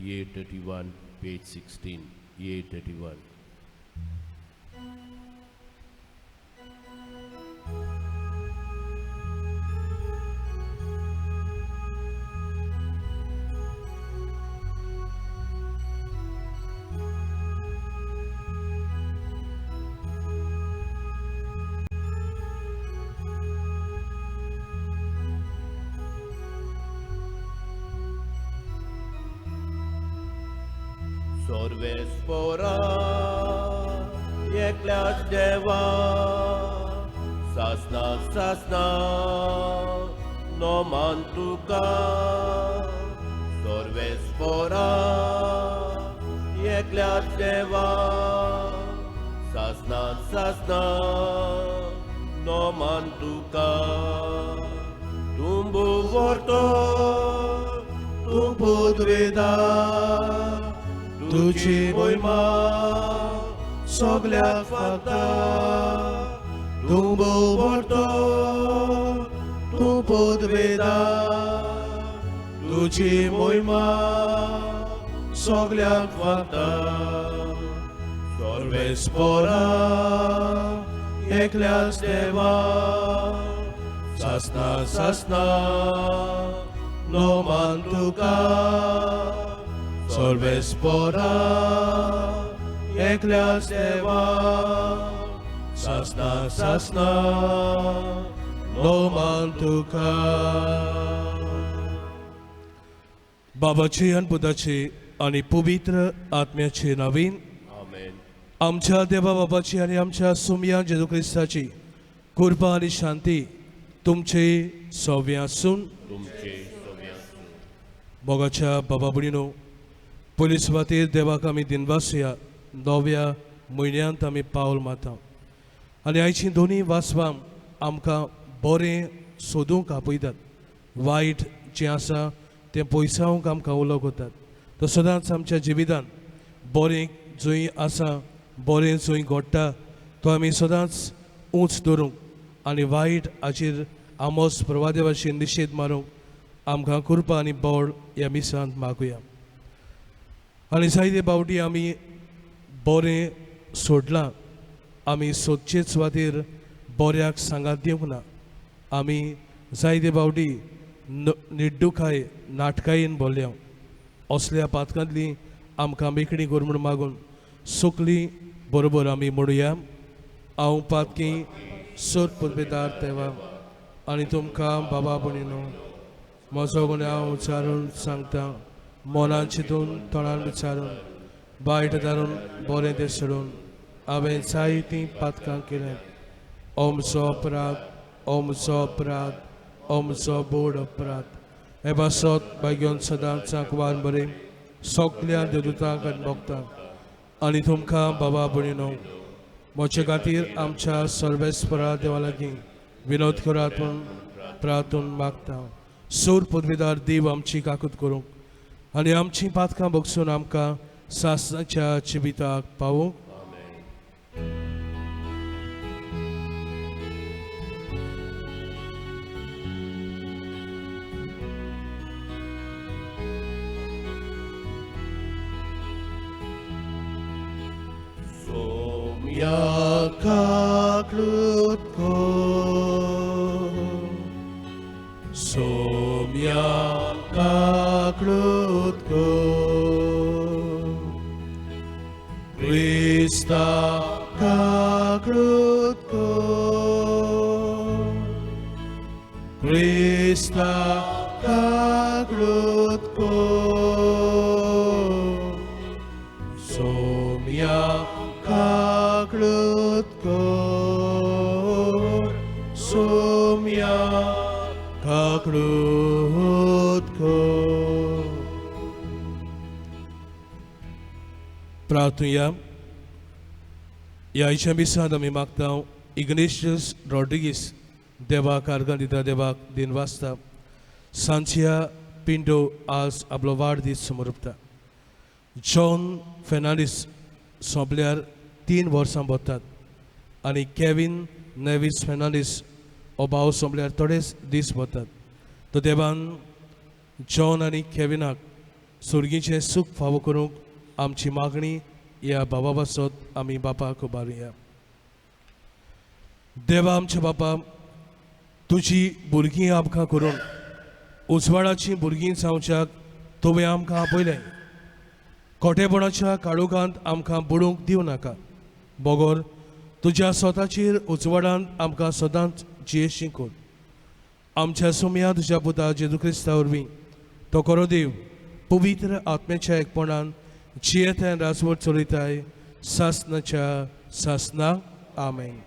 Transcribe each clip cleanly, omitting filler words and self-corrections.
A31, page 16, A31. Sorvespora, ekляс дева, sasna, no mantuka. Sorvespora, ekляс дева, sasna, no mantuka. Tumbu vorto, tumbu dveda, Tuci voima soglia fatta, tumbo vorto, tu podveda, tuci voima soglia fatta, sorve spora, ekляс дева, sasna, no mantuka. Sorvespora, ekляс дева, sasna, no mantuka. बाबाचे आणि पुताचे आणि पवित्र आत्म्याचे नावीन Amen. आमच्या देवा बाबाची आणि आमच्या सुमया जेजू ख्रिस्ताची कृपा आणि शांती तुमचे सौव्य आसून तुमचे सोव्यासू. मोगाच्या बाबा भणीनो पोलीस वातीर देवाक आमी दिनवासया 9व्या म्हयन्यांत आमी पावल मारता आनी आयची दोनी वासवां आमकां बरें सोदूंक आपयतात वायट जें आसा तें पयसावंक आमकां उलो करतात तो सदांच आमच्या जिवितांत बरें जंय आसा बरें जंय घडटा तो आमी सदांच उंच दवरूंक आनी वायट हाचेर आमोस प्रवादे भाशेन निशेध मारूंक आमकां कृपा आनी बळ ह्या मिसांत मागुया आनी जायते फावटी आमी बरें सोडलां आमी सोदचेच वाटेर बऱ्याक सांगात दिवंक ना आमी जायते फावटी निड्डुकाय नाटकायेन बोल्ल्या असल्या पातकांतली आमकां मेकळी कर म्हूण मागून सुकली बरोबर आमी म्हणुया हांव पातकी सोद पुर्बेदार देवा आनी तुमकां बाबा भणीनो म्हजो गुन्यांव हांव विचारून सांगता मोनान चिंतून तोंडान विचारून वायट दारून बरें तें सोडून हांवें जायतीं पातकां केल्यां ओमचो अपराध ओमचो बोड अपराध हे पासत बागेवन सदांच वान बरें सगल्या देवदूतांक आनी भक्तांक आनी तुमकां बाबा भणीनो म्हजे खातीर आमच्या सर्वेस्परा देवा लागीं विनोद करात म्हूण प्रार्थून मागता सूर पदवीदार देव आमची काकूत करूंक आनी आमची पातकां बगसून आमकां सासणाच्या जिविताक पावूंक Somia kaklutko, Somia kaklutko, Krista kaklutko, Krista kaklutko, Somia kaklutko, Somia kaklutko. प्रार्थूया ह्या आयच्या दिसांत आमी मागता इग्नेशियस रॉड्रिगीस देवाक आर्गां दिता देवाक दिन वाचता सांचिया पिंडो आज आपलो वाडदीस समोर उरता जॉन फेर्नांडीस सोंपल्यार 3 वर्सां भोगतात आनी केविन नेविस फेर्नांडीस हो भाव सोंपल्यार थोडेच दीस भोगतात तो देवान जॉन आनी केविनाक सुर्गीचें सूख फावो करूंक आमची मागणी ह्या बाबा बसत आमी बापाक उबारुया. देवा आमच्या बापा, तुजी भुरगीं आमकां करून उजवाडाची भुरगीं जावच्याक तुवें आमकां आपयलें. खोटेपणाच्या काळोखांत आमकां बुडूंक दिवं नाका. बोगोर तुज्या स्वताचेर उजवाडांत आमकां सदांच जियेशी कर. आमच्या सुम्या तुज्या पुता जेजू क्रिस्ता वरवीं तो खरो देव पवित्र आत्म्याच्या एकपणान जियेताय राजवट चलयताय सासनाच्या सासना. आमेन.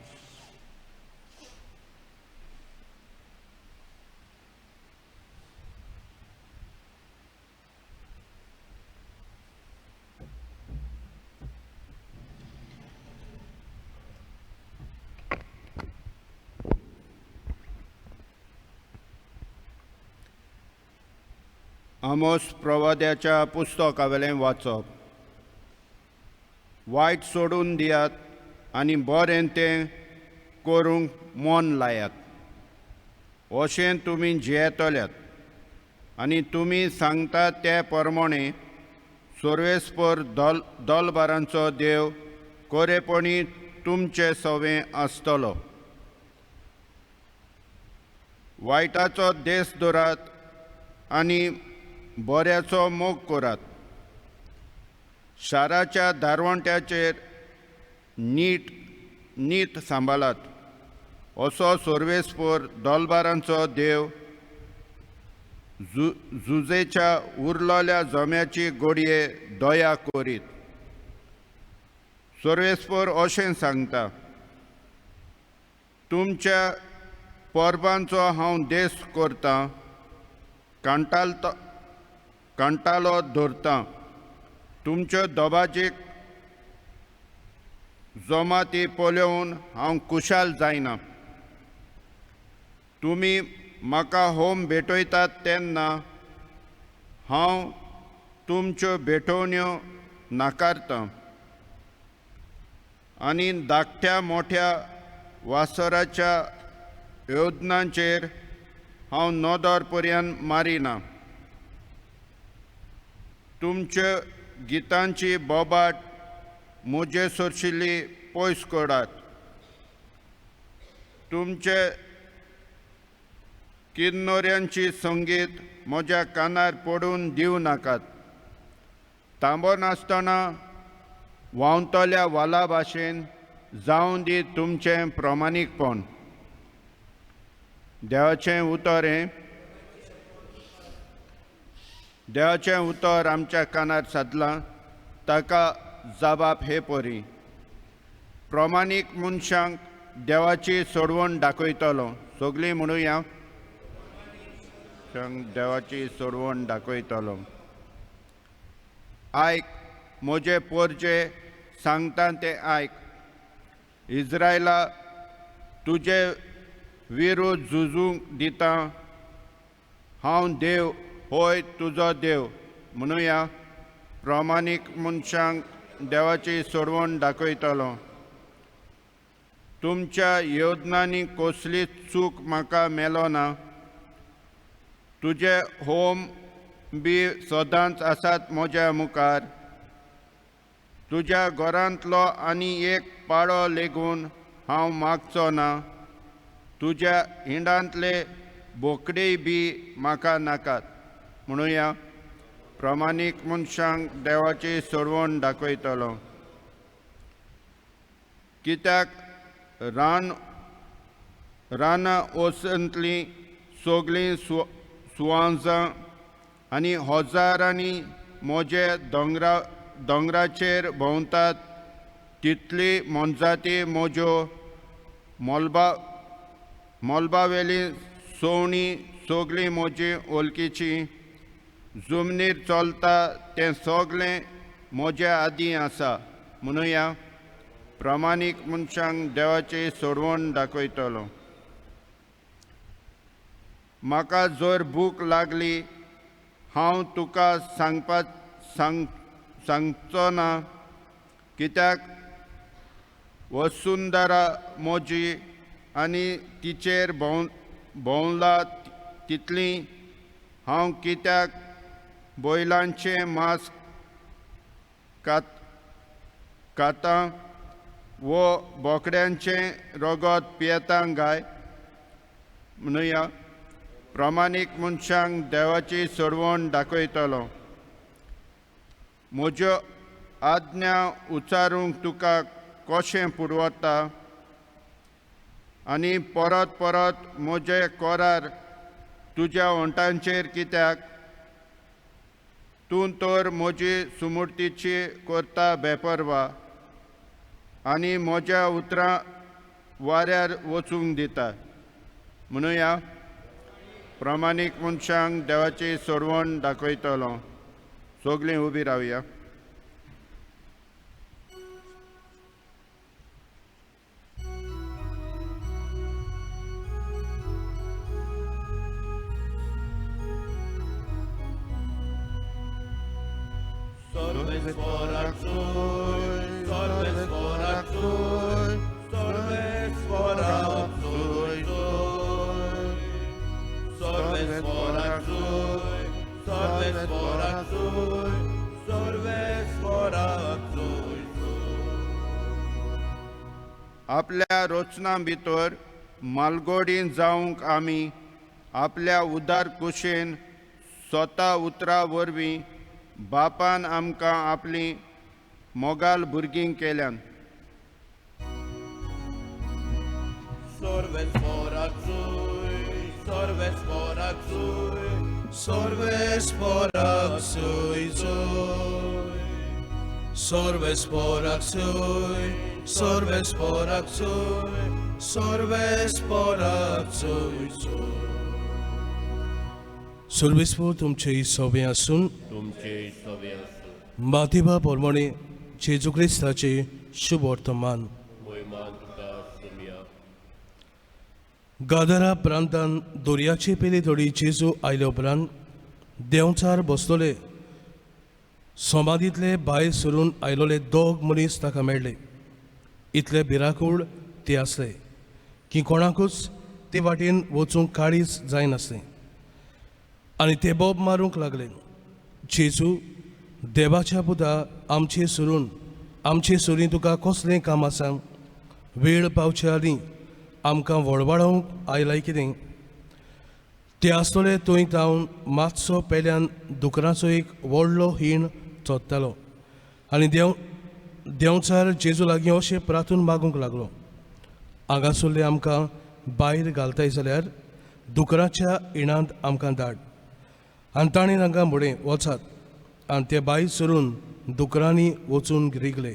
आमोस प्रवाद्याच्या पुस्तकावेलें वाचप. वायट सोडून दियात आनी बरें तें करूंक मोन लायात. अशें तुमी जियेतल्यात आनी तुमी सांगतात ते प्रमाणे सर्वेस्पर दलबारांचो देव खरेपणी तुमचे सवें आसतलो. वायटाचो देस दवरात आनी बऱ्याचो मोग करात. शाराच्या दारवंट्याचेर नीट सांबाळात. असो सर्वेस्पर दलबारांचो देव जुजेच्या उरलोल्या जम्याची घडये दया करीत. सर्वेस्पर अशें सांगता, तुमच्या परबांचो हांव देस करतां, कांटालो धरतां. तुमच्यो दोबाजीक जमाती पळोवन हांव खुशाल जायना. तुमी म्हाका होम भेटयतात तेन्ना हांव तुमच्यो भेटोवण्यो नाकारतां आनी धाकट्या मोठ्या वासराच्या योजनांचेर हांव नदर पर्यंत मारिना. तुमच्या गितांची बोबाट म्हजे सरशिल्ली पयस करात. तुमचे किन्नोऱ्यांची संगीत म्हज्या कानार पडून दिवं नाकात. तांबो नासतना व्हांवतल्या वाला भाशेन जावं दी तुमचें प्रमाणीकपण. देवाचें उतर आमच्या कानार सादलां, ताका जबाब हे परी. प्रमाणीक मनशांक देवाची सोडवण दाखयतलो. सगळीं म्हणुया, देवाची सोडवण दाखयतलो. आयक म्हजे पोरजे, सांगता तें आयक. इस्रायला, तुजे विरुद्ध झुजूंक दिता. हांव देव, होय तुजो देव. म्हणुया, प्रमाणीक मनशांक देवाची सोडवण दाखयतलो. तुमच्या योजनांनी कसलीच चूक म्हाका मेलो ना. तुजे होम बी सदांच आसात म्हज्या मुखार. तुज्या घरांतलो आनी एक पाळो लेगून हांव मागचो ना. तुज्या हिंडांतले बोकडेय बी म्हाका नाकात. म्हणुया, प्रमाणीक मनशांक देवाची सोडवण दाखयतलो. कित्याक रानां ओसंतलीं सगळीं सुवांजां आनी हजारांनी म्हजे दोंगराचेर भोंवतात. तितली मोनजाती म्हज्यो मोलबावेली सोवणी सगळीं म्हजी वळखीची. जमनीर चलता तें सगळें म्हजे आदीं आसा. म्हणुया, प्रमाणीक मनशांक देवाची सोडवण दाखयतलो. म्हाका जर भूक लागली, हांव तुका सांगचो ना. कित्याक वसुंधरा म्हजी आनी तिचेर भोंवला तितली हांव कित्याक बैलांचे मांस खाता वो बोकड्यांचे रगत पियेतांक गाय म्हणुया प्रामाणीक मनशांक देवाची सोडवण दाखयतलो म्हज्यो आज्ञा उच्चारूंक तुका कशें पुरवता आनी परत परत म्हजे कोरार तुज्या वंटांचेर कित्याक तूं तर म्हजी सुमूर्तीची करता बेपरवा आनी म्हज्या उतरां वाऱ्यार वचूंक दिता म्हणुया प्रामाणीक मनशांक देवाची सोडवण दाखयतलो सगळीं उबी रावया Sorbes foraxui, sorbes foraxui, sorbes foraxui, sorbes foraxui, sorbes foraxui, sorbes foraxui. आपल्या रोचना भितर मालगोडीन जावंक आमी आपल्या उदार कुशेन स्वता उतरा वरवीं बापान आमकां आपली मोगाल भुरगीं केल्यान Sorbes foraxui, sorbes foraxui, Sorbes foraxui, Sorbes foraxui, Sorbes foraxui, Sorbes foraxui. सोर्बेस्पो तुमचे सोबे आसून तुमचे सवे असो मातिबा पोरमोणे जेजू क्रिस्ताचे शुभ वर्तमान मोयमान तुका सुमिया गादारा प्रांतान दर्याचे पेली थोडी जेजू आयले उपरांत देंवचार बसलोले समाधींतले भायर सरून आयलोले दोग मनीस ताका मेळ्ळे इतले भिराकूळ ते आसले की कोणाकूच ते वाटेन वचूंक काळीच जायनासलें आनी ते बोब मारूंक लागले जेजू देवाच्या पुता आमचे सोडून तुका कसलें काम आसा वेळ पावचे आनी आमकां वळवळोवंक आयलाय कितें ते आसतले थंय जावन मातसो पेल्यान दुकराचो एक व्हडलो हीण चोत्तालो आनी देंवचार जेजू लागीं अशें प्रार्थून मागूंक लागलो हांगासरले आमकां भायर घालताय जाल्यार दुकराच्या इणांत आमकां धाड आनी ताणें तांकां म्हळें वचात आनी ते भायर सरून दुकरांनी वचून रिगले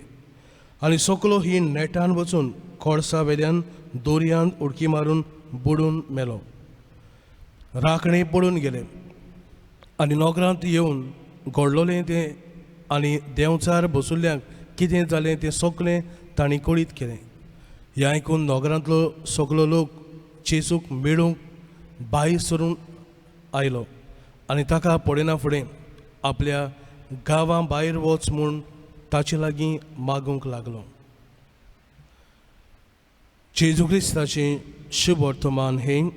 आनी सकलो हीण नेटान वचून कोळसा वेल्यान दोरयांत उडकी मारून बुडून मेलो राखणे पडून गेले आनी नोकरांत येवन घडलोलें तें आनी देंवचार बसुल्ल्यांक कितें जालें तें सगलें तांणी कळीत केलें हें आयकून नोकरांतलो सगलो लोक जेजूक मेळूंक भायर सरून आयलो आनी ताका पडना फुडें आपल्या गांवां भायर वच म्हूण ताचे लागीं मागूंक लागलो जेजू क्रिस्ताचें शुभ वर्तमान हें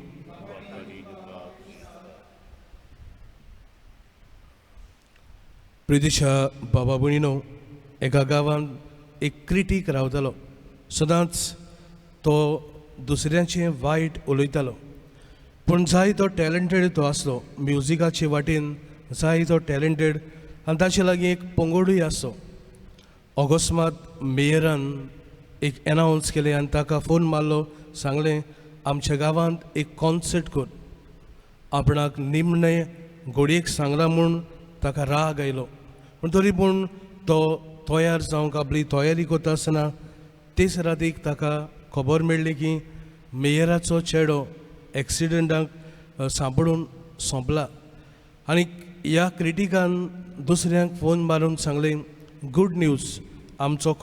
प्रितीच्या बाबा भयणीनो एका गांवांत एक क्रिटीक रावतालो सदांच तो दुसऱ्यांचें वायट उलयतालो पूण जाय तो टॅलंटेड तो आसलो म्युजिकाचे वाटेन जाय तो टॅलंटेड आनी ताचे लागीं एक पंगडूय आसलो अकस्मात मेयरान एक एनावन्स केलें आनी ताका फोन मारलो सांगलें आमच्या गांवांत एक कॉन्सर्ट कर आपणाक निमणे घोडयेक सांगला म्हूण ताका राग आयलो पूण तरी पूण तो तयार जावंक आपली तयारी करता आसतना तेच रातीक ताका खबर मेळ्ळी की मेयराचो चेडो एक्सिडेंटाक सांपडून सोंपला आनी ह्या क्रिटिकान दुसऱ्यांक फोन मारून सांगलें गूड न्यूज आमचो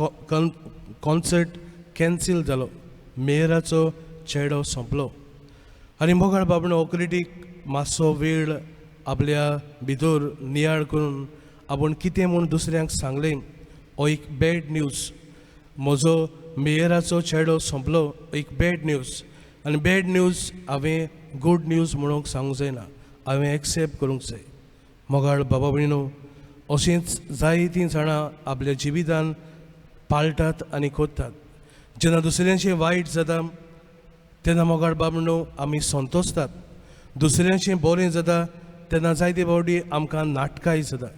कॉन्सर्ट कॅन्सील जालो मेयराचो चेडो सोंपलो आनी मोगाळ बाबणो हो क्रिटीक मातसो वेळ आपल्या भितर नियाळ करून आपूण कितें म्हूण दुसऱ्यांक सांगलें हो एक बॅड न्यूज म्हजो मेयराचो चेडो सोंपलो एक बॅड न्यूज आनी बॅड न्यूज हांवें गूड न्यूज म्हणूंक सांगूंक जायना हांवें एक्सेप्ट करूंक जाय मोगाळ बाबा भयणीनो, अशींच जायतीं जाणां आपल्या जिवितान पाळटात आनी कोत्तात. जेन्ना दुसऱ्यांचें वायट जाता तेन्ना मोगाळ बाब भयणीनो आमी संतोसतात. दुसऱ्यांचें बरें जाता तेन्ना जायते फावटी आमकां नाटकाय जाता.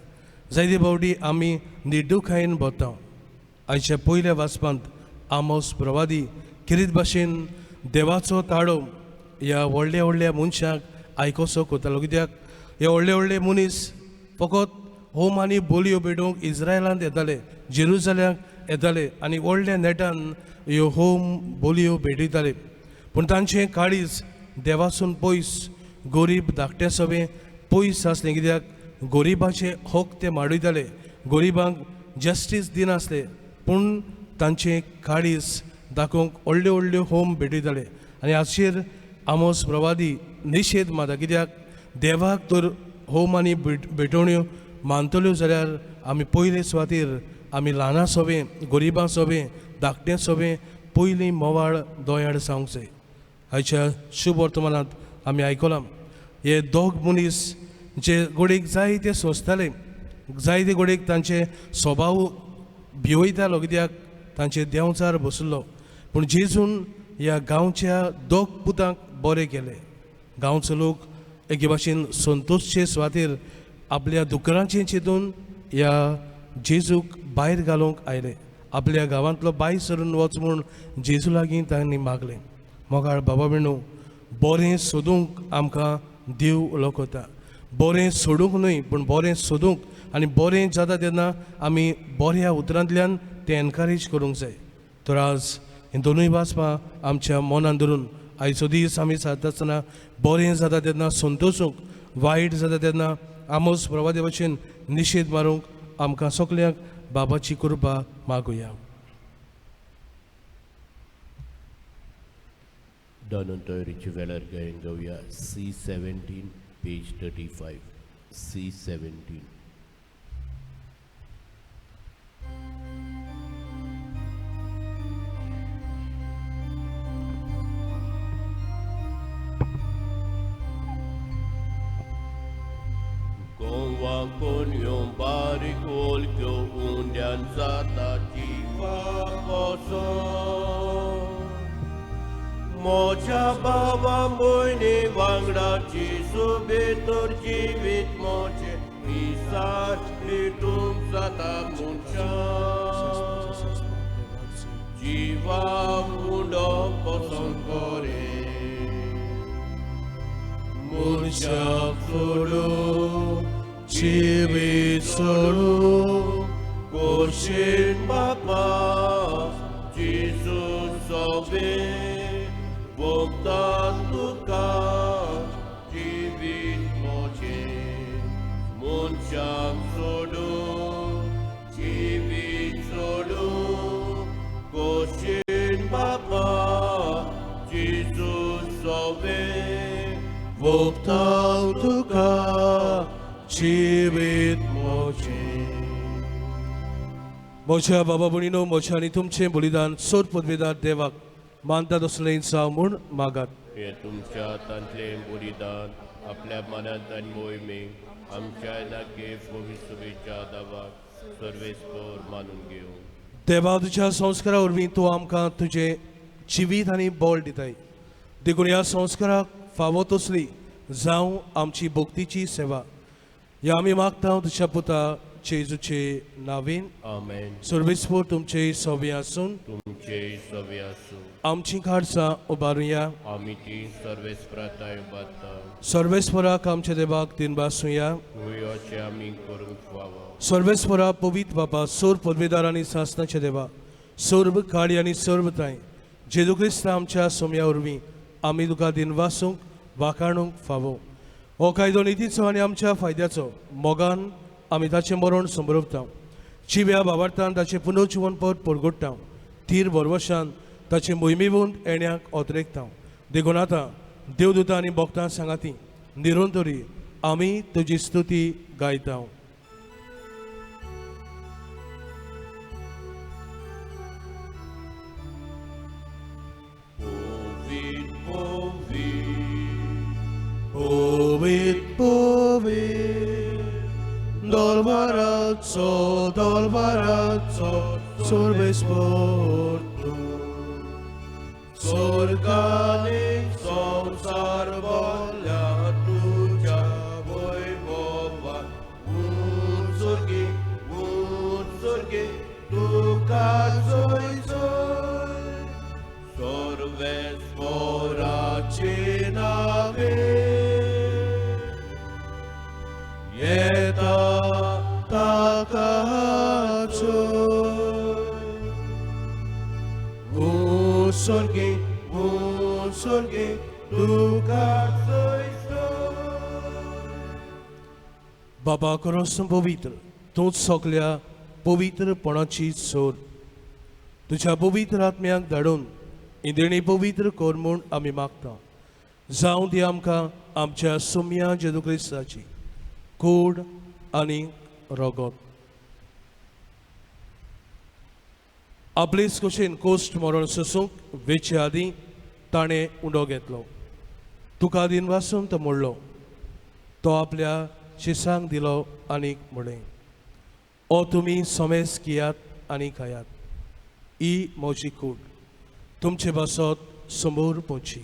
जायते फावटी आमी निर्दुखायेन भोंवता. आयच्या पयल्या वाचपांत आमोस प्रवादी किरीत भाशेन देवाचो ताळो ह्या व्हडल्या व्हडल्या मनशाक आयकोसो कोतालो. कित्याक हे व्हडले व्हडले मनीस फकत होम आनी बोलयो भेटोवंक इस्रायलांत येताले, जेरुसलेमाक येताले आनी व्हडल्या नेटान ह्यो होम बोलयो भेटयताले. पूण तांचें काळीज देवासून पयस, गरीब धाकटे सभे पयस आसलें. कित्याक गरीबाचे हक ते माडयताले, गरीबांक जस्टीस दिनासले. पूण तांचें काळीज दाखोवंक व्हडल्यो व्हडल्यो होम भेटयताले. आनी हाचेर आमोस प्रवादी निशेध मारता. कित्याक देवाक तर होम आनी भेटोवण्यो मानतल्यो जाल्यार आमी पयले सुवातेर आमी ल्हाना सभे, गरीबां सभे, धाकटे सभे पयलीं मोवाळ दोयाड जावंक जाय. आयच्या शुभ वर्तमानांत आमी आयकलां हे दोग मनीस जे गोडेक जायते सोंसताले, जायते गोडेक तांचे स्वभाव भिवयतालो. कित्याक तांचे देंवचार बसुल्लो. पूण जेजून ह्या गांवच्या दोग पुतांक बरें केलें. गांवचो लोक एके भाशेन संतोशचे सुवातेर आपल्या दुकरांचें चिंतून ह्या जेजूक भायर घालूंक आयले. आपल्या गांवांतलो भायर सरून वच म्हूण जेजू लागीं तांणी मागलें. मोगाळ बाबा भयणो, बरें सोदूंक आमकां देव उलोवता. बरें सोडूंक न्हय पूण बरें सोदूंक, आनी बरें जाता तेन्ना आमी बऱ्या उतरांतल्यान तें एनकरेज करूंक जाय. तर आज हे दोनूय वाचपां आमच्या मनान धरून आयचो दीस आमी सारता आसतना बरें जाता तेन्ना संतोशूंक, वायट जाता तेन्ना आमोस प्रवादी भशेन निशेध मारूंक आमकां सगल्यांक बाबाची कृपा मागुया. Donatoryची वेळार गायन गावया. C17 page 35. C17. Goa konyon barik olkyo undian zata jiwa koson. Mocha baba moyne wangdaची सुबेतोर जीवित मोचे विसार भेटूंक जाता मनशा. जिवा मुंडो पसंद करे मनशाक सोडून जिवीत सोडून कोशेन बापा जेजू सोबे भोगता तुका जिवीत मोचे. मनशाक सोडून जिवीत सोडून कोशेन बापा जेजू सोबे भोगता तुका जिवीत मोचे. मोच्या बाबा भयणीनो, मोच्या आनी तुमचें बलिदान सोद पदवेदार देवाक मानतात असलें जावं म्हूण मागात. हे तुमच्या हातांतलें बलिदान आपल्या मनांत आनी मोहिमेक आमच्या नाके पवित्रतेच्या दावाक सर्वेस्पर मानून घेवं. देवा, तुज्या संस्कारा वरवीं तूं आमकां तुजें जिवीत आनी बळ दिताय. देखून ह्या संस्काराक फावो तसली जावं आमची भक्तीची सेवा ह्या आमी मागता तुज्या पुता जेजूचे नांवेन. आमेन. सर्वेस्पर तुमचे सवे आसून तुमचे सवे आसूं. आमची खाडसां उबारुया. आमी ती सर्वेस्पराताय उबारता. सर्वेस्पराक आमच्या देवाक दिनबासूया. हुयोचे आमी करूंक फावो. सर्वेस्परा पवित्र बापा, सोर पदवेदार आनी सासणाचे देवा, सर्व काळी आनी सर्व ताय जेजू क्रिस्त आमच्या सोम्या वरवीं आमी तुका दिनवासूंक वाखाणूंक फावो. हो कायदो नितीचो आनी आमच्या फायद्याचो मोगान आमी ताचें मरण संभरवता. जिव्या भावार्थान ताचें पुनर्जीवन पद परगट्टा. थीर वरवशान ताचें मोहिमेवंत येण्याक ओतरेकता. देखून आतां देवदूतां आनी भक्तां सांगाती निरंतरी आमी तुजी स्तुती गायता. Poet, poet, polvarazo sorbesporto Sorgani संसार बोल्या तुझ्या वैभवात मुर्गे तुका जोय जोय सर्वेस्वराचे नावे येता ताका जोय मुर्गे तुका जोय जोय बाबा करोसन पवित्र तूच सगल्या पवित्रपणाची सोर तुझ्या पवित्र आत्म्याक धाडून इंद्रिणी पवित्र कर म्हूण आमी मागता जावं ती आमकां आमच्या सोम्या जेजू क्रिस्ताची कूड आनी रगत आपलेच कशेन कोश्ट मरण सोसूंक वेचे आदीं ताणें उंडो घेतलो तुका दिन वासून तो मोडलो तो आपल्या शिसांक दिलो आनीक म्हळें ओ तुमी सोमेस कियात आनी खायात ही म्हजी कूड तुमचे बसत समोर पोची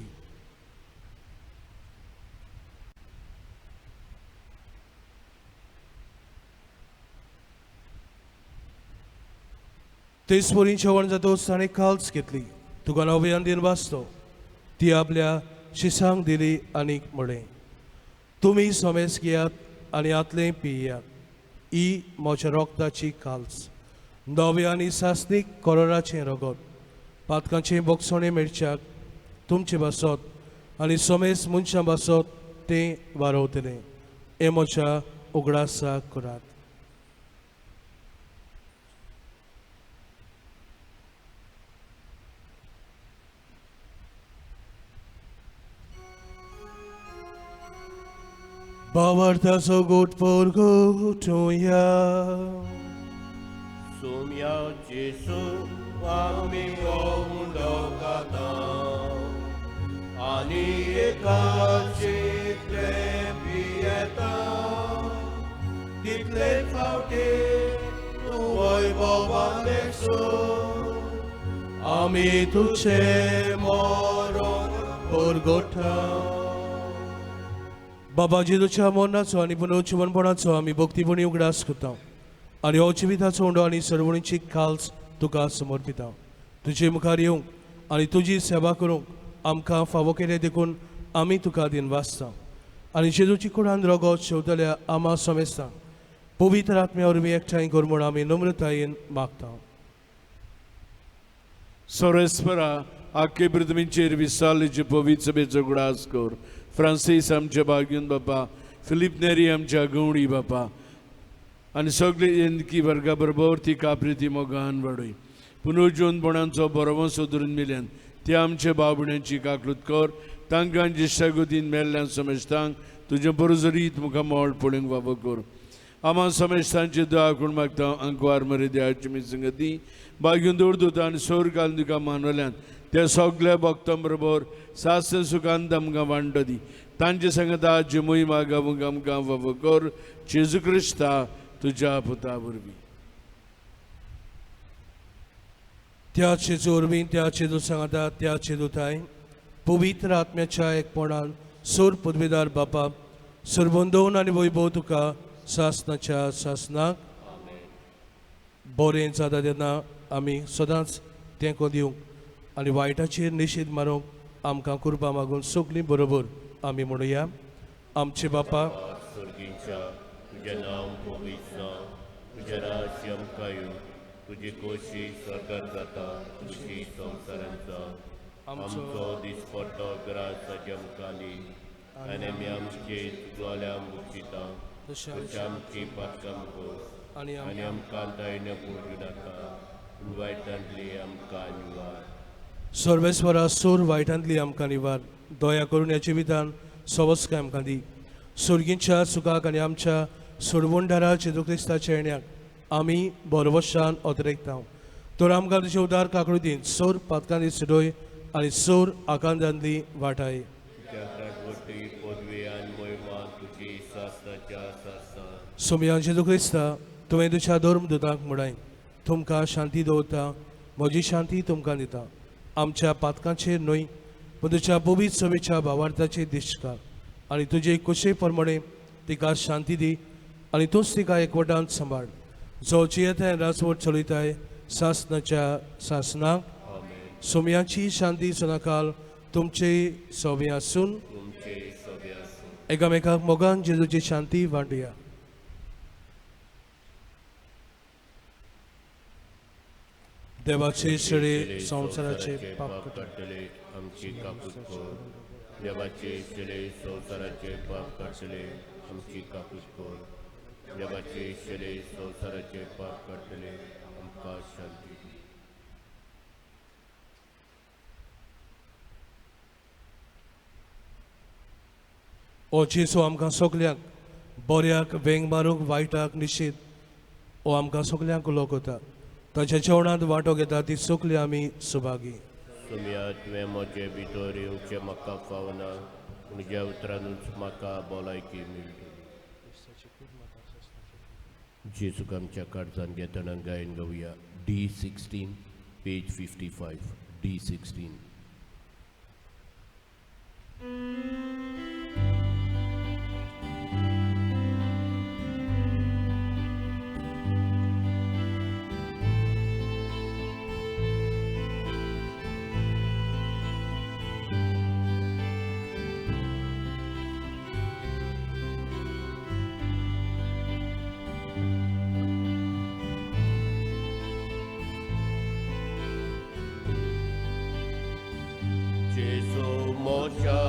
तेच पोरी जेवण जातोच ताणें काल्स घेतली तुका नव्यान दिन वाचतो ती आपल्या शिसांक दिली आनीक म्हळें तुमी सोमेस घेयात आनी आतलें पियात ही म्हज्या रोगताची काल्स नवे आनी सासनीक कोरोराचें रगत पातकांचें बोगसोणें मेळच्याक तुमचे बसत आनी सोमेस मनशां बसत तें वारोवतलें हें म्हज्या उगडासा करात Bavartaso gut porgotoya Sumia Jesu ami gomundo kata Ani ekachi pieta Title faute tuoi bobandexo Ami tuce moron porgota बाबा जेजूच्या मोनाचो आनी पुनर्जीवनपणाचो आमी भक्तीपणी उगडास करता आनी हो जिविताचो उंडो आनी सरवणीची काल्स तुका समर्पिता तुजे मुखार येवंक आनी तुजी सेवा करूंक आमकां फावो केले देखून आमी तुका दिन वाचता आनी जेजूची कुडान रगत शेवतल्या आमा समेस्ता पवित्र आत्म्या वरवीं एकठांय कर म्हूण आमी नम्रतायेन मागता सोरेस्परा आख्खे पृथ्वीचेर विस्तारलेचे पवित्र सभेचो उगडास कर फ्रांसीस आमच्या बागून बापा फिलिप नेरी आमच्या गवडी बापा आनी सगळे येनकी वर्गा बरोबर ती कापरी मोगान वाडय पुनर्जीवनपणांचो बरोवो सोदरून मेल्यान ते आमच्या बाबड्यांची काकलूत कर तांकां जिश्टागुतीन मेल्ल्यान समेस्तांक तुज्या बरोजरीत मुखार मोळ पळोवंक वावो कर आमा समेस्तांचे दुआ करून मागता अंकवार मरे देवाची मी संगती बागून दवरता आनी सोर घालून तुका मानवल्यान त्या सगळ्या भक्तां बरोबर सासर सुखांत आमकां वांटो दी तांचे सांगता जे मोहिमा गावूंक आमकां फावो कर जेजू क्रिस्ता तुज्या पुता वरवीं त्या जेजू वरवीं त्या जेजू सांगता त्या जेजूताय पवित्र आत्म्याच्या एकपणान सोर पदवीदार बापा सरबंदोवन आनी वैभव तुका सासनाच्या सासनाक बरें जाता तेन्ना आमी सदांच तेंको दिवंक आनी वायटाचेर निशेध मारूंक आमकां कृपा मागून सगलीं बरोबर आमी म्हणुया आमचे बापा सुर्गींच्या तुझे नांव पवित्र जावं तुजें राज्य आमकां येवं तुजी खोशी स्वर्गांत जाता तुजी संवसारांत जावं आमचो दिसपट्टो ग्रास आमकां दी आनी आमी आमची चुकलोल्या मुक्षिता तशें आमची पातकां कर आनी आमकां दायण्य पडूं नाका वायटांतली आमकां निवार सर्वेस्वरा सोर वायटांतली आमकां निवार दया करून ह्या जिवितान सवस्काय आमकां दी सुर्गींच्या सुखाक आनी आमच्या सोडवणदारा जेजू क्रिस्ताच्या येण्याक आमी बरवशान अतिरेकता तर आमकां तुजे उदार काकळुतीन सोर पातकांनी सिडोय आनी सोर आकांतांतली वाटाय पदवी आनी मोहिमा तुजी सासनाच्या सासना सोम्या जेजू क्रिस्ता तुवें तुज्या धर्मदुताक म्हणाय तुमकां शांती दवरता म्हजी शांती तुमकां दिता आमच्या पातकांचेर न्हय पूण तुज्या पवित्र सभेच्या भावार्थाचेर दिश्ट आनी तुजे कुशे प्रमाणे तिका शांती दी आनी तूंच तिका एकवटान सांबाळ जो जियेताय राजवट चलयताय सासनाच्या सासनाक सोम्याची शांती सदांकाल तुमचे सोबे आसून एकामेकाक मोगान जेजूची शांती वांटुया. देवाचे शिळे संवसाराचे पाप काडटले आमची कापूस कोर. देवाचे शिळे संवसाराचे पाप काडटले आमची कापूस कोर. देवाचे शिळे संवसाराचे पाप काडटले आमकां शांती दी. ओ जेजू आमकां सगल्यांक बऱ्याक वेंग मारूंक वायटाक निशेध ओ आमकां सगल्यांक उलोवता ताच्या जेवणांत वांटो घेता ती सगळीं आमी सुभागी. सुम्या तुवें म्हजे भितर येवचें म्हाका फावना म्हज्या उतरांनूच म्हाका भलायकी मेळटली. जेजूक आमच्या काळजान घेतना गायन गावया. D16 page 55 D16. Jesu mocia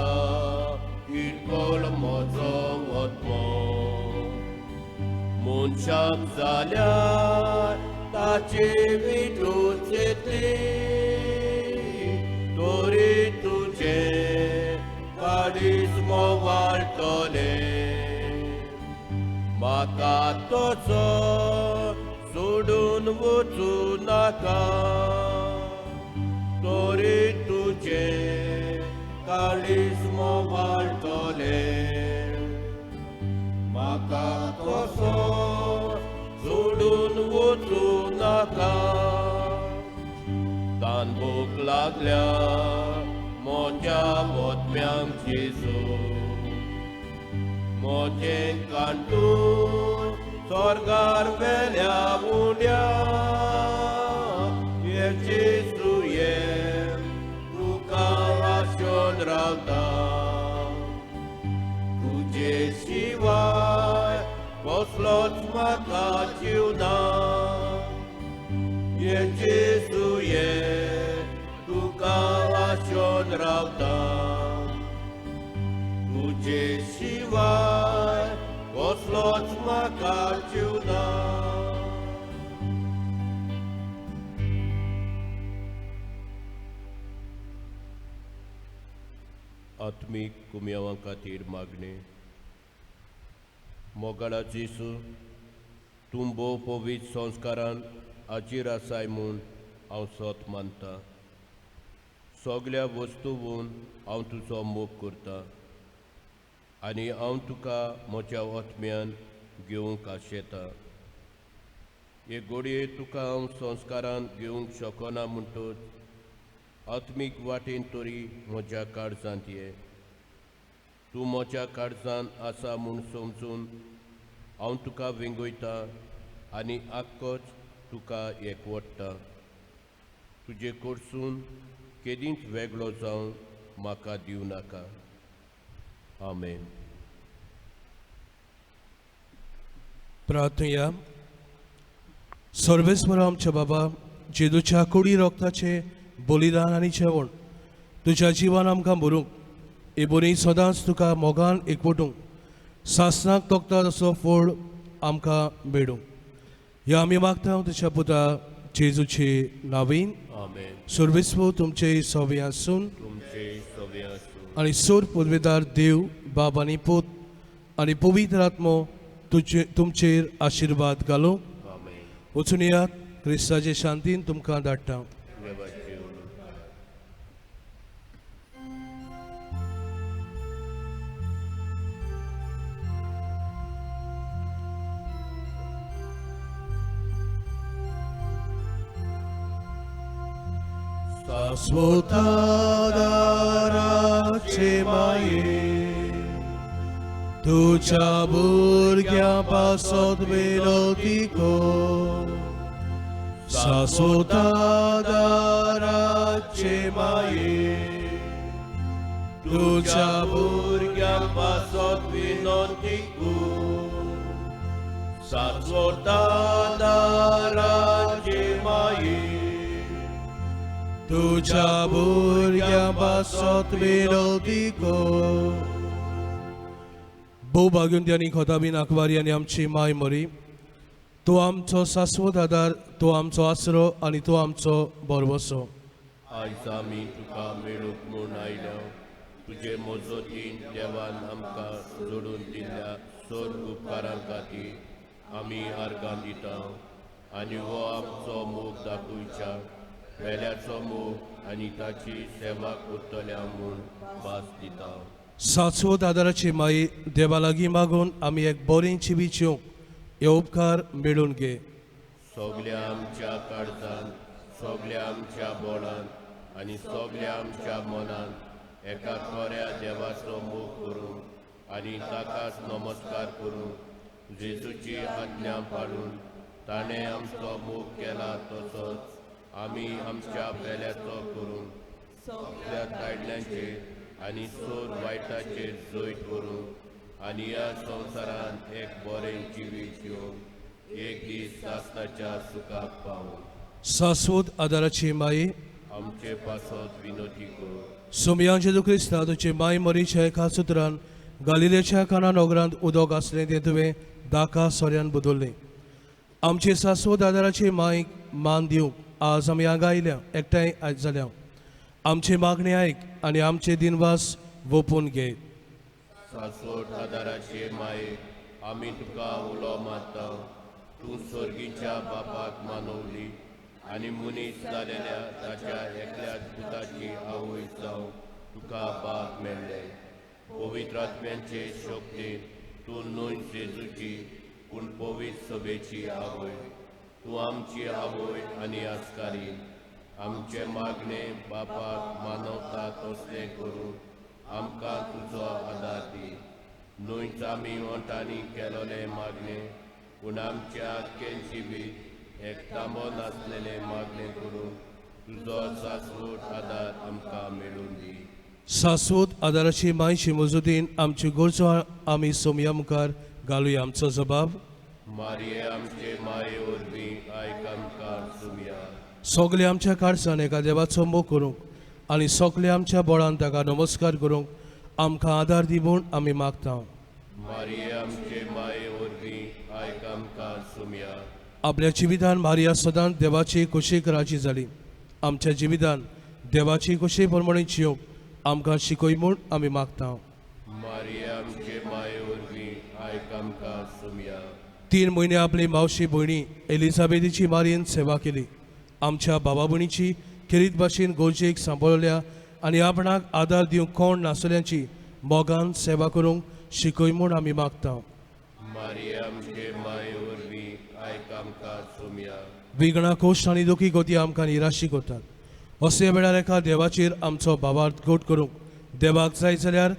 irkol moco otmo Muncham zalia taci vituce te Tori tuce carismo valtole Maka toco sudun vucu naka Tori tuce carismo valtole Maka toso sudun vucu naka Tan Bóg लागल्या मोच्या मोतम्यांक जेजू मोचें कांटून स्वर्गार वेल्या उंड्या ये जेजू ये तुका वाशोन रावता तुजे शिवाय कसलोच म्हाका जीव ना ये जेजू ये तुका वाशोन रावता तुजे शिवाय कसलोच म्हाका जीव ना आत्मीक कुम्यावां खातीर मागणे मोगाळा जेजू तूं भोव पवित्र संस्कारान हाजीर आसाय म्हूण हांव सोत मानता सगळ्या वस्तूंवून हांव तुजो मोग करतां आनी हांव तुका म्हज्या आत्म्यान घेवंक आशेतां हे घडये तुका हांव संस्कारान घेवंक शकना म्हणटच आत्मीक वाटेन तरी म्हज्या काळजांत ये तूं म्हज्या काळजान आसा म्हूण समजून हांव तुका विंगयता आनी आख्खोच तुका एकवटता तुजे कडसून केदींच वेगळो जावंक म्हाका दिवं नाका. आमेन. प्रार्थया. सर्वेस्वर आमच्या बाबा जेजूच्या कुडी रोगताचे बलिदान आनी जेवण तुज्या जिवान आमकां भरूंक हे बरी सदांच तुका मोगान एकवटूंक सासनाक तोखता तसो फळ आमकां मेळूंक हे आमी मागता तुज्या पुता जेजूचे नांवेन. आमेन. सर्वेस्व तुमचे सोबे आसून तुमचे सोबे आसूं आनी सोर पदवेदार देव बाब आनी पूत आनी पवित्र आत्मो तुमचेर आशिर्वाद घालूं. आमेन. वचून येयात क्रिस्ताचे शांतीन तुमकां धाडटा. देवाचे उलोवप. शाश्वतादाराचे माये तुझ्या भुरग्यापासत विनोती कर शाश्वतादाराचे माये तुझ्या भुरग्यापासत विनोती कर शाश्वतादाराचे माये तुझ्या भुरग्यापासत विनोती कर भोव भाग्युंत्यानी खोताबीन आंकवारी आनी आमची माय मरी तूं आमचो शाश्वत आदार तूं आमचो आसरो आनी तूं आमचो बरवसो आयज आमी तुका मेळूंक म्हूण आयल्या तुजे मोजोतीन देवान आमकां जोडून दिल्ल्या सोर उपकारां खातीर आमी आर्गां दिता आनी हो आमचो मोग दाखोवच्या वेल्याचो मोग आनी ताची सेवा करतल्या म्हूण भास दिता शाश्वत आदाराची माई देवा लागीं मागून आमी एक बरें जिवीच्यो हे उपकार मेळून घे सगल्या आमच्या काळजान सगल्या आमच्या बोळान आनी सगल्या आमच्या मनान एका खऱ्या देवाचो मोग करून आनी ताकाच नमस्कार करून जेजूची आज्ञा पाळून ताणें आमचो मोग केला तसोच आमी आमच्या बेल्याचो करून सगळ्या दायडल्यांचेर आनी सोर वायटाचेर जैत करून आनी ह्या संवसारांत एक बरें जिवीत घेवन एक दीस सासणाच्या सुखाक पावून शाश्वत आदाराची माई आमचे पासत विनोती कर सोमया जेजू क्रिस्ता तुजे माय मरीच्या एका सुत्रान गालिलेच्या काना नोगरांत उदक आसलें तें तुवें दाका सोऱ्यान बदल्लें आमचे शाश्वत आदाराचे मायक मान दिवंक आज आमी हांगा आयल्या एकठांय आयज जाल्या आमचे मागणी आयक आनी आमचे दिनवास वोपून घे शाश्वत आदाराचे माये आमी तुका उलो मारता तूं सर्गीच्या बापाक मानवली आनी मनीस जालेल्या ताच्या एकल्याच पुताची आवय जावं तुका बाप मेळ्ळें पवित्र आत्म्याचे शक्तीन तूं न्हय जेजूची पूण पवित्र सभेची आवय तूं आमची आवय आनी आस्कारी आमचे मागणे बापाक मानवता तसलें करून आमकां तुजो आदार दी न्हयच आमी वंटांनी केलोले मागणे पूण आमच्या आख्खें जिवीत एक तांबो नासलेले मागणे करून तुजो शाश्वत आदार आमकां मेळून दी शाश्वत आदाराची मायची मजूदीन आमची गरजो आमी सोमया मुखार घालुया आमचो जबाब मारये आमचे माये वरवीं आयक आमकां सुमया सगळे आमच्या कारसान एका देवाचो मोग करूंक आनी सगळे आमच्या बोळान ताका नमस्कार करूंक आमकां आदार दी म्हूण आमी मागता मारये आमचे माये वरवीं आयक आमकां सुमया आपल्या जिवितान मारिया सदांच देवाची खोशी कराची जाली आमच्या जिवितान देवाची खोशी प्रमाणे जियोंक आमकां शिकय म्हूण आमी मागता मारये आमचे माये वरवीं आयक आमकां सुमया 3 म्हयने आपली मावशी भयणी एलिझाबेथीची मारयेन सेवा केली आमच्या भावा भयणीची खेरीत भाशेन गोरजेक सांबाळल्या आनी आपणाक आदार दिवंक कोण नासल्यांची मोगान सेवा करूंक शिकय म्हूण आमी मागता मारये आमचे माये वरवीं आयक आमकां सुमया विगणा कोश्ट आनी दुखी गोती आमकां निराशी करतात अशे वेळार एका देवाचेर आमचो भावार्थ घोट करूंक देवाक जाय जाल्यार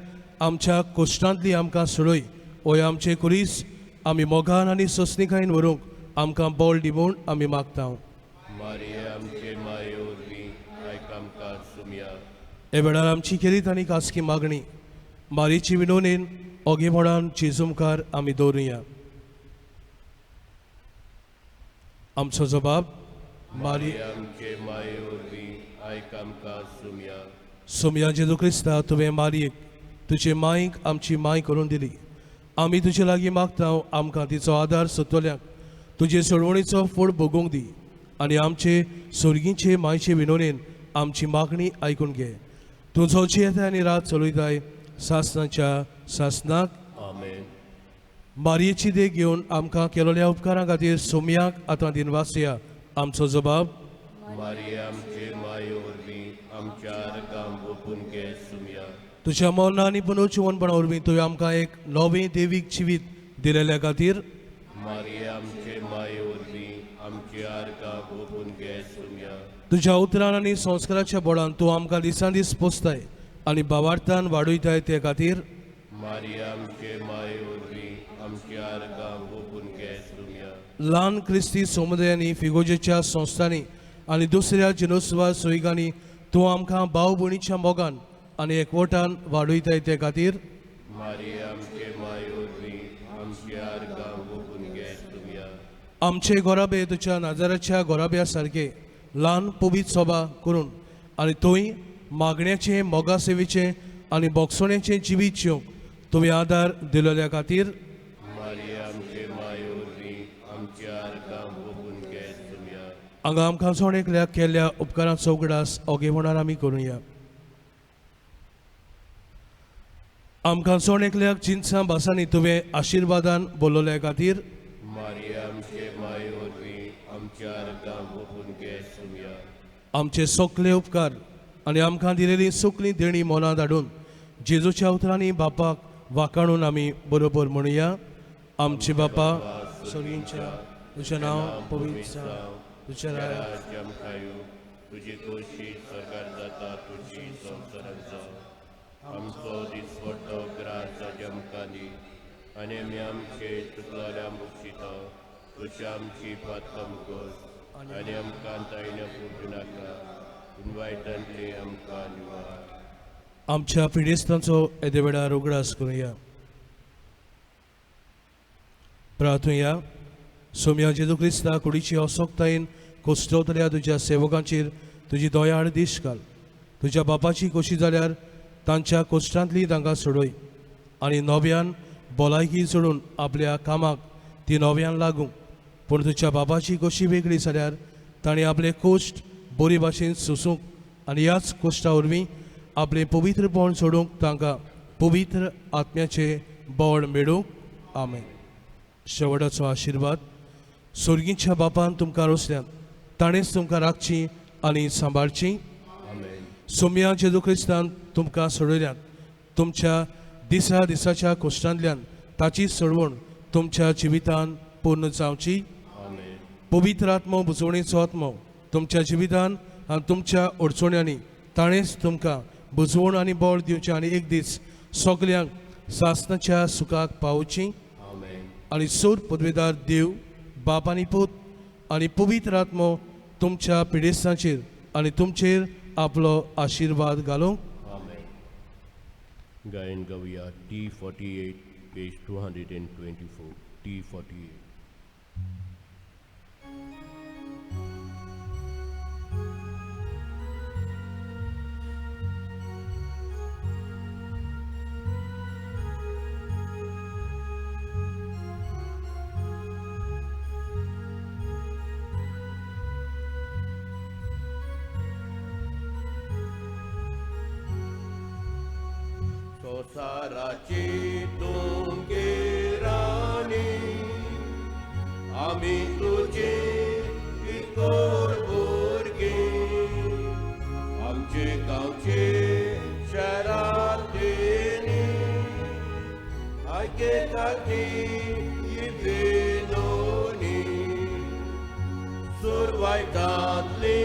आमच्या कोश्टांतली आमकां सोडय ओय आमचे कुरीस आमी मोगान आनी सोंसणीकायेन व्हरूंक आमकां बोल दी म्हूण आमी मागता मारये आमचे माये वरवीं आयक आमकां सुमया हे वेळार आमची खेरीत आनी खासगी मागणी मारीची विनोनेन ओगेपणान जेजू मुखार आमी दवरुया आमचो जबाब मारी आमचे माये वरवीं आयक आमकां सुमया सोमया जेजू क्रिस्ता तुवें मारयेक तुजे मायक आमची माय करून दिली आमी तुजे लागीं मागता आमकां तिचो आदार सोदतल्यांक तुजे सोडवणीचो फळ भोगूंक दी आनी आमचे सुर्गीचे मायचे विनोनेन आमची मागणी आयकून घे तुजो येता आनी रात चलयताय सासनाच्या सासनाक आमेन मारयेची देख घेवन आमकां केलोल्या उपकारां खातीर सोमयाक आतां दिनवासिया आमचो जबाब मारये आमचे माये वरवीं आमच्या आर्गांक ओपून घे सुमया तुज्या मौना आनी पुनर्जीवनपणा वरवीं तुवें आमकां एक नवें देवीक जिवीत दिलेल्या खातीर मारये आमचे माये वरवीं आमच्या आर्गांक भोपून घे सुम्या तुझ्या उतरान आनी संस्काराच्या बोडान तूं आमकां दिसान दीस पोसताय आनी भावार्थान वाडयताय ते खातीर मारिया आमचे माये वरवीं आमच्या आर्गां भोपून घे सुम्या ल्हान क्रिस्ती समुदायांनी फिगोजेच्या संस्थांनी आनी दुसऱ्या जिनोत्सवा सोयीगांनी तूं आमकां भाव भयणीच्या मोगान आनी एकवटान वाडयताय ते खातीर मारिया आमचे माये वरवीं आमच्या आर्गां भोपून घे सुम्या आमचे गोराबे तुझ्या नाजाराच्या गोराब्या सारखे ल्हान पबीत सभा करून आनी थंय मागण्याचे मोगा सेवेचे आनी बोगसोण्याचे जिवीत जिवंक तुवें आदार दिलेल्या खातीर मारिया आमचे माये वरवीं आमच्या आर्गां भोपून घे सुम्या हांगा आमकां सोणेकल्याक केल्ल्या उपकारांचो उगडास ओगेपणान आमी करुया आमकां सोणेकल्याक जिन्सां भासांनी तुवें आशिर्वादान बोलोवल्या खातीर मारिया आमचे माये वरवीं आमच्या आर्गां भोपून घे सुम्या आमचे सोकले उपकार आनी आमकां दिलेली सुकली देणी मोनात हाडून जेजूच्या उतरांनी बापाक वाखाणून आमी बरोबर म्हणुया आमचे बापा सगळींच्या तुजें नांव पवित्र जावं तुजें राय राज्य आमकां येवं तुजी खोशी सरकार जाता तुजी संवसारांत जावं आमचो दिसवटो ग्रास आज आमकां दी आनी आमी आमचे चुकलोल्या मुक्षिता तुजी आमची पातम कर आनी आमकां तायण्या पडूं नाका पूण वायटांतली आमकां निवार आमच्या पिडेस्तांचो येदे वेळार उगडास करुया प्रार्थुया सोम्या जेजू क्रिस्ता कुडीची असोक्तायेन कोसटवतल्या तुज्या सेवकांचेर तुजी दोयाळ दिश घाल तुज्या बापाची खोशी जाल्यार तांच्या कोश्टांतली तांकां सोडय आनी नव्यान भलायकी सोडून आपल्या कामाक ती नव्यान लागूं पूण तुज्या बापाची खोशी वेगळी जाल्यार ताणें आपले कोश्ट बरे भाशेन सोसूंक आनी ह्याच कोश्टा वरवीं आपले पवित्रपण सोडूंक तांकां पवित्र आत्म्याचे बळ मेळूंक आमेन शेवटाचो आशिर्वाद स्वर्गीच्या बापान तुमकां रोसल्यान ताणेंच तुमकां राखची आनी सांबाळची आमेन सोम्या जेजू क्रिस्तान तुमकां सोडयल्यान तुमच्या दिसा दिसाच्या कोश्टांतल्यान ताची सोडवण तुमच्या जिवितान पूर्ण जावची आमेन पवित्र आत्मो बुजवणेचो आत्मो तुमच्या जिवितान आनी तुमच्या अडचण्यांनी ताणेंच तुमकां बुजवण आनी बळ दिवचें आनी एक दीस सगल्यांक सासणाच्या सुखाक पावोवची आमेन आनी सोर पदवेदार देव बाप आनी पूत आनी पवित्र आत्मो तुमच्या पिडेस्तांचेर आनी तुमचेर आपलो आशिर्वाद घालूंक आमेन गायन गावया T48 पेज 224 T48 संसाराची तुमगे राणी आमी तुजे इकोर भुरगे आमचे गांवचे शरातेनी आयके खाती इवेनोनी सुरवायतांतली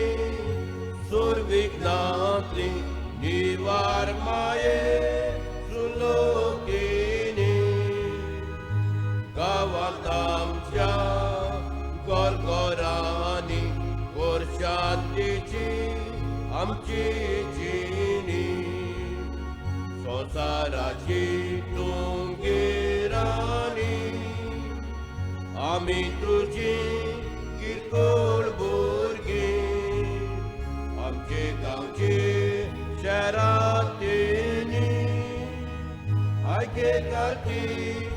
सुरविघ्नांतली निवार माये लोकेने गावात आमच्या गोरगोरांनी वर शांतीची आमची जिणी संसाराची तुमगे राणी आमी तुजी किरकोळ भुरगे आमचे गांवचे शहरांतली आयके खातीर